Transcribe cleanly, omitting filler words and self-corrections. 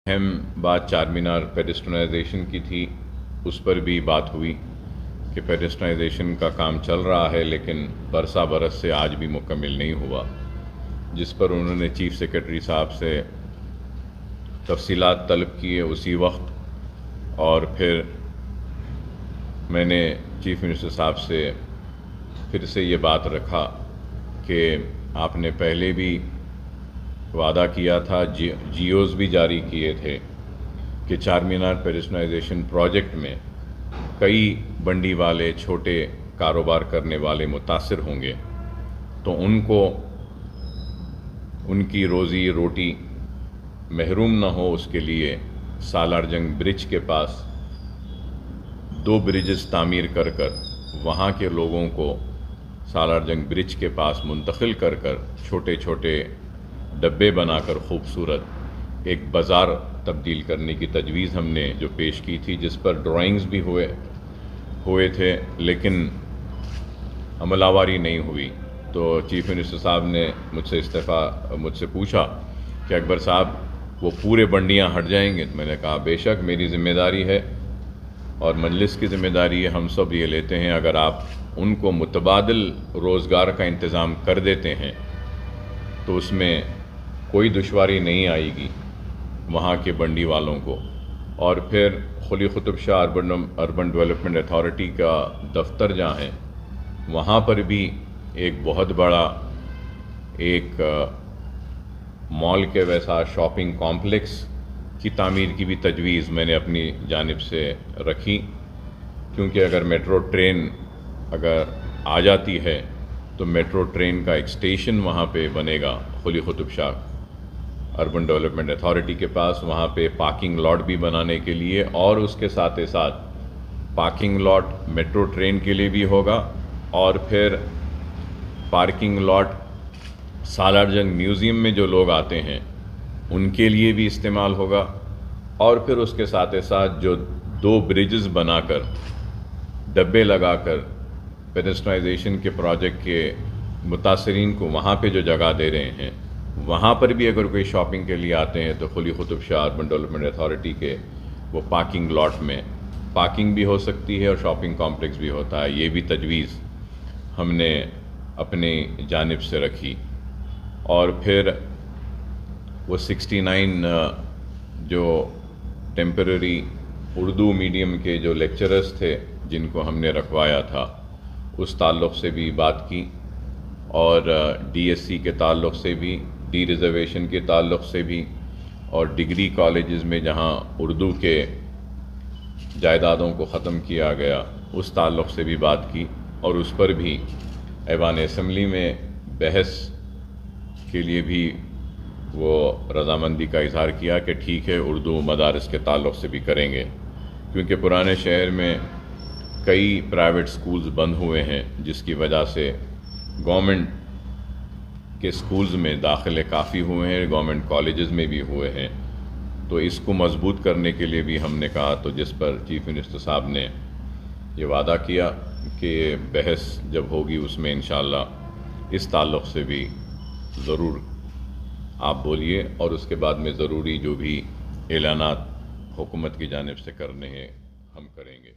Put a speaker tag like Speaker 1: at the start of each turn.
Speaker 1: اہم بات چار مینار پیڈسٹرائزیشن کی تھی، اس پر بھی بات ہوئی کہ پیڈسٹرائزیشن کا کام چل رہا ہے لیکن برسہ برس سے آج بھی مکمل نہیں ہوا، جس پر انہوں نے چیف سیکرٹری صاحب سے تفصیلات طلب کیے اسی وقت، اور پھر میں نے چیف منسٹر صاحب سے پھر سے یہ بات رکھا کہ آپ نے پہلے بھی وعدہ کیا تھا، جیوز بھی جاری کیے تھے کہ چار مینار پیڈسٹرائزیشن پروجیکٹ میں کئی بنڈی والے چھوٹے کاروبار کرنے والے متاثر ہوں گے، تو ان کو ان کی روزی روٹی محروم نہ ہو، اس کے لیے سالار جنگ برج کے پاس 2 برجز تعمیر کر وہاں کے لوگوں کو سالار جنگ برج کے پاس منتقل کر چھوٹے چھوٹے ڈبے بنا کر خوبصورت ایک بازار تبدیل کرنے کی تجویز ہم نے جو پیش کی تھی، جس پر ڈرائنگز بھی ہوئے تھے لیکن عمل آوری نہیں ہوئی۔ تو چیف منسٹر صاحب نے مجھ سے پوچھا کہ اکبر صاحب وہ پورے بنڈیاں ہٹ جائیں گے؟ میں نے کہا بے شک، میری ذمہ داری ہے اور مجلس کی ذمہ داری ہے، ہم سب یہ لیتے ہیں، اگر آپ ان کو متبادل روزگار کا انتظام کر دیتے ہیں تو اس میں کوئی دشواری نہیں آئے گی وہاں کے بنڈی والوں کو۔ اور پھر Quli Qutb Shah urban development authority کا دفتر جہاں ہے، وہاں پر بھی ایک بہت بڑا ایک مال کے ویسا شاپنگ کمپلیکس کی تعمیر کی بھی تجویز میں نے اپنی جانب سے رکھی، کیونکہ اگر میٹرو ٹرین اگر آ جاتی ہے تو میٹرو ٹرین کا ایک اسٹیشن وہاں پہ بنے گا Quli Qutb Shah urban development authority کے پاس، وہاں پہ پارکنگ لاٹ بھی بنانے کے لیے، اور اس کے ساتھ پارکنگ لاٹ میٹرو ٹرین کے لیے بھی ہوگا، اور پھر پارکنگ لاٹ سالار جنگ میوزیم میں جو لوگ آتے ہیں ان کے لیے بھی استعمال ہوگا، اور پھر اس کے ساتھ جو 2 برجز بنا کر ڈبے لگا کر پیڈسٹرائزیشن کے پروجیکٹ کے متاثرین کو وہاں پہ جو جگہ دے رہے ہیں، وہاں پر بھی اگر کوئی شاپنگ کے لیے آتے ہیں تو Quli Qutb Shah urban development authority کے وہ پارکنگ لاٹ میں پارکنگ بھی ہو سکتی ہے اور شاپنگ کمپلیکس بھی ہوتا ہے۔ یہ بھی تجویز ہم نے اپنی جانب سے رکھی۔ اور پھر وہ 69 جو ٹیمپرری اردو میڈیم کے جو لیکچررز تھے جن کو ہم نے رکھوایا تھا، اس تعلق سے بھی بات کی، اور ڈی ایس سی کے تعلق سے بھی، ڈی ریزرویشن کے تعلق سے بھی، اور ڈگری کالجز میں جہاں اردو کے جائیدادوں کو ختم کیا گیا اس تعلق سے بھی بات کی، اور اس پر بھی ایوان اسمبلی میں بحث کے لیے بھی وہ رضامندی کا اظہار کیا کہ ٹھیک ہے، اردو مدارس کے تعلق سے بھی کریں گے، کیونکہ پرانے شہر میں کئی پرائیویٹ سکولز بند ہوئے ہیں، جس کی وجہ سے گورنمنٹ کے سکولز میں داخلے کافی ہوئے ہیں، گورنمنٹ کالجز میں بھی ہوئے ہیں، تو اس کو مضبوط کرنے کے لیے بھی ہم نے کہا، تو جس پر چیف منسٹر صاحب نے یہ وعدہ کیا کہ بحث جب ہوگی اس میں انشاءاللہ اس تعلق سے بھی ضرور آپ بولیے، اور اس کے بعد میں ضروری جو بھی اعلانات حکومت کی جانب سے کرنے ہیں ہم کریں گے۔